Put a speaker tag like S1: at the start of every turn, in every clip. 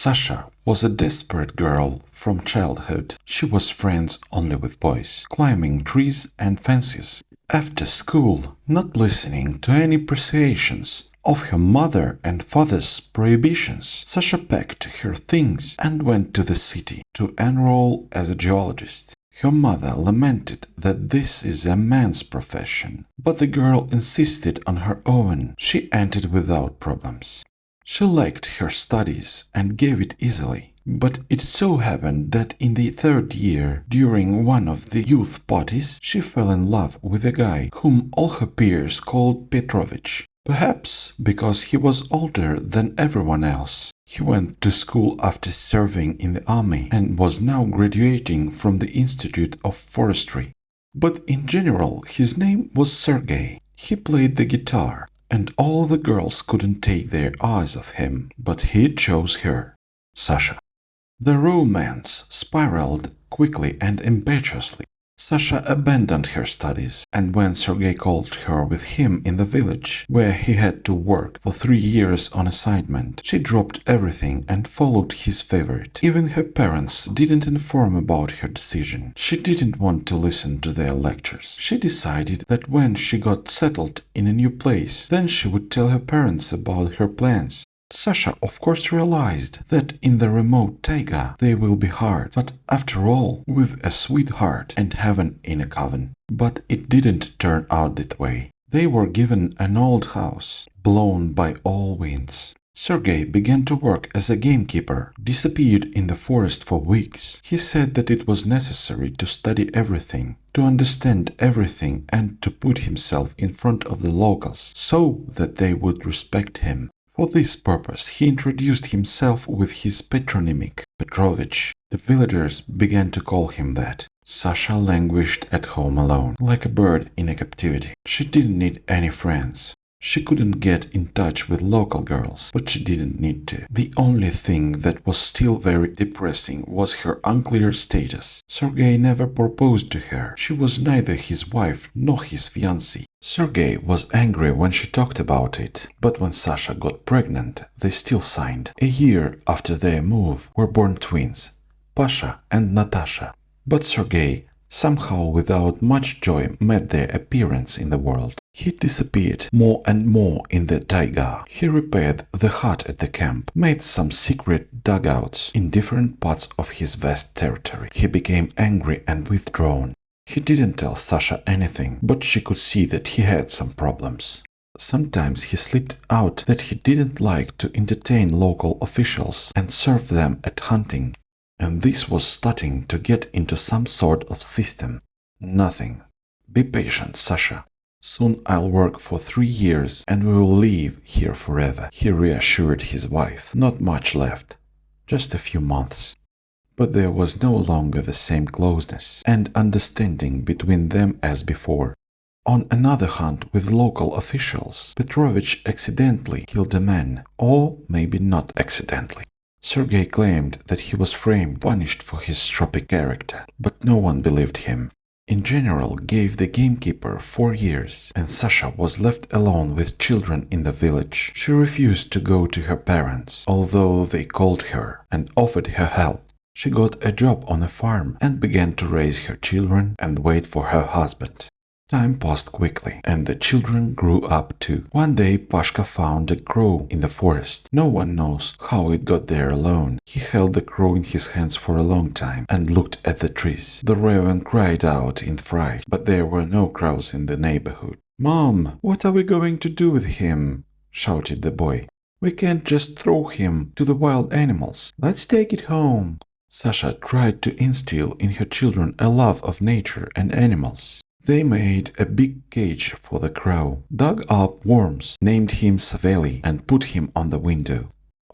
S1: Sasha was a desperate girl from childhood. She was friends only with boys, climbing trees and fences. After school, not listening to any persuasions of her mother and father's prohibitions, Sasha packed her things and went to the city to enroll as a geologist. Her mother lamented that this is a man's profession, but the girl insisted on her own. She entered without problems. She liked her studies and gave it easily. But it so happened that in the third year, during one of the youth parties, she fell in love with a guy whom all her peers called Petrovich. Perhaps because he was older than everyone else. He went to school after serving in the army and was now graduating from the Institute of Forestry. But in general, his name was Sergei. He played the guitar, and all the girls couldn't take their eyes off him, but he chose her, Sasha. The romance spiraled quickly and impetuously. Sasha abandoned her studies, and when Sergei called her with him in the village, where he had to work for 3 years on assignment, she dropped everything and followed his favorite. Even her parents didn't inform about her decision. She didn't want to listen to their lectures. She decided that when she got settled in a new place, then she would tell her parents about her plans. Sasha of course realized that in the remote taiga they will be hard, but after all, with a sweetheart and heaven in a coven. But it didn't turn out that way. They were given an old house, blown by all winds. Sergei began to work as a gamekeeper, disappeared in the forest for weeks. He said that it was necessary to study everything, to understand everything and to put himself in front of the locals, so that they would respect him. For this purpose, he introduced himself with his patronymic, Petrovich. The villagers began to call him that. Sasha languished at home alone, like a bird in a captivity. She didn't need any friends. She couldn't get in touch with local girls, but she didn't need to. The only thing that was still very depressing was her unclear status. Sergei never proposed to her. She was neither his wife nor his fiancée. Sergei was angry when she talked about it, but when Sasha got pregnant, they still signed. A year after their move were born twins, Pasha and Natasha. But Sergei, somehow without much joy, met their appearance in the world. He disappeared more and more in the taiga. He repaired the hut at the camp, made some secret dugouts in different parts of his vast territory. He became angry and withdrawn. He didn't tell Sasha anything, but she could see that he had some problems. Sometimes he slipped out that he didn't like to entertain local officials and serve them at hunting. And this was starting to get into some sort of system. Nothing. Be patient, Sasha. Soon I'll work for 3 years and we will live here forever, he reassured his wife. Not much left. Just a few months. But there was no longer the same closeness and understanding between them as before. On another hunt with local officials, Petrovich accidentally killed a man, or maybe not accidentally. Sergei claimed that he was framed, punished for his stroppy character, but no one believed him. In general, gave the gamekeeper 4 years, and Sasha was left alone with children in the village. She refused to go to her parents, although they called her and offered her help. She got a job on a farm and began to raise her children and wait for her husband. Time passed quickly, and the children grew up too. One day Pashka found a crow in the forest. No one knows how it got there alone. He held the crow in his hands for a long time and looked at the trees. The raven cried out in fright, but there were no crows in the neighborhood. "Mom, what are we going to do with him?" shouted the boy. "We can't just throw him to the wild animals. Let's take it home." Sasha tried to instill in her children a love of nature and animals. They made a big cage for the crow, dug up worms, named him Saveli, and put him on the window.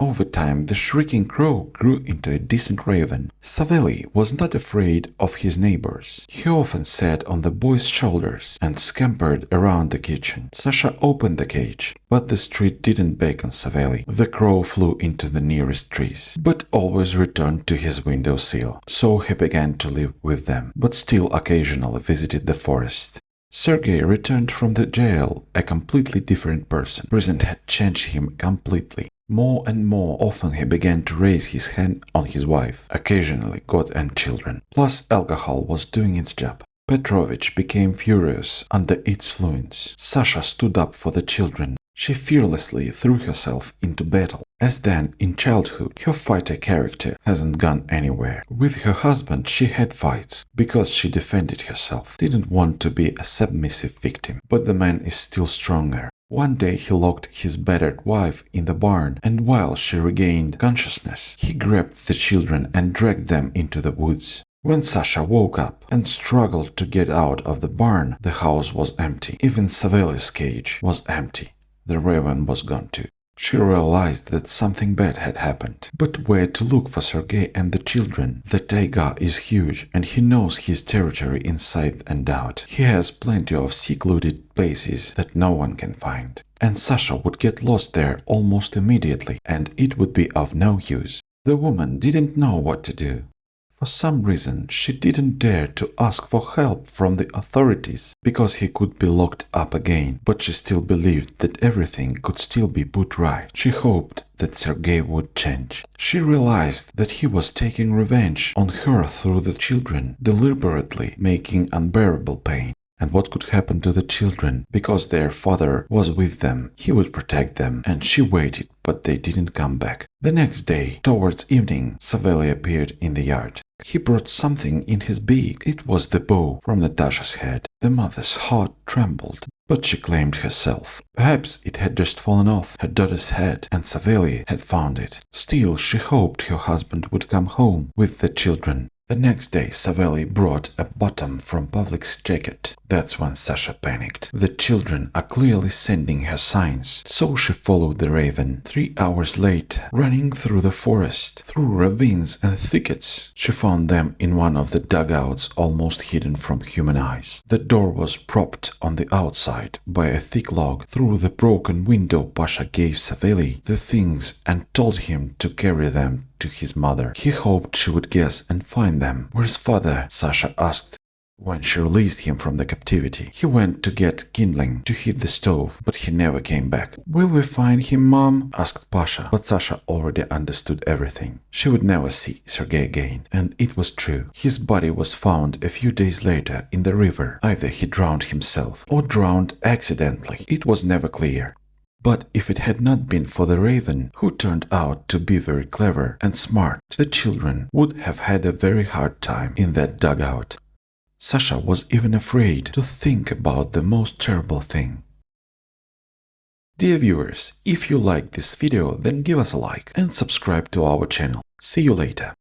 S1: Over time, the shrieking crow grew into a decent raven. Saveli was not afraid of his neighbors. He often sat on the boy's shoulders and scampered around the kitchen. Sasha opened the cage, but the street didn't beckon Saveli. The crow flew into the nearest trees, but always returned to his window sill. So he began to live with them, but still occasionally visited the forest. Sergei returned from the jail a completely different person. Prison had changed him completely. More and more often he began to raise his hand on his wife, occasionally God and children. Plus alcohol was doing its job. Petrovich became furious under its influence. Sasha stood up for the children. She fearlessly threw herself into battle. As then, in childhood, her fighter character hasn't gone anywhere. With her husband she had fights, because she defended herself, didn't want to be a submissive victim. But the man is still stronger. One day he locked his battered wife in the barn, and while she regained consciousness, he grabbed the children and dragged them into the woods. When Sasha woke up and struggled to get out of the barn, the house was empty. Even Savely's cage was empty. The raven was gone too. She realized that something bad had happened. But where to look for Sergei and the children? The taiga is huge, and he knows his territory inside and out. He has plenty of secluded places that no one can find. And Sasha would get lost there almost immediately, and it would be of no use. The woman didn't know what to do. For some reason, she didn't dare to ask for help from the authorities, because he could be locked up again, but she still believed that everything could still be put right. She hoped that Sergei would change. She realized that he was taking revenge on her through the children, deliberately making unbearable pain. And what could happen to the children? Because their father was with them, he would protect them, and she waited, but they didn't come back. The next day, towards evening, Savely appeared in the yard. He brought something in his beak. It was the bow from Natasha's head. The mother's heart trembled, but she claimed herself. Perhaps it had just fallen off her daughter's head, and Savely had found it. Still, she hoped her husband would come home with the children. The next day, Savely brought a bottom from Pavlik's jacket. That's when Sasha panicked. The children are clearly sending her signs, so she followed the raven. 3 hours later, running through the forest, through ravines and thickets, she found them in one of the dugouts almost hidden from human eyes. The door was propped on the outside by a thick log. Through the broken window, Pasha gave Savely the things and told him to carry them to his mother. He hoped she would guess and find them. "Where's father?" Sasha asked when she released him from the captivity. "He went to get kindling to heat the stove, but he never came back." "Will we find him, Mom?" asked Pasha, but Sasha already understood everything. She would never see Sergei again, and it was true. His body was found a few days later in the river. Either he drowned himself or drowned accidentally. It was never clear. But if it had not been for the raven, who turned out to be very clever and smart, the children would have had a very hard time in that dugout. Sasha was even afraid to think about the most terrible thing. Dear viewers, if you liked this video, then give us a like and subscribe to our channel. See you later.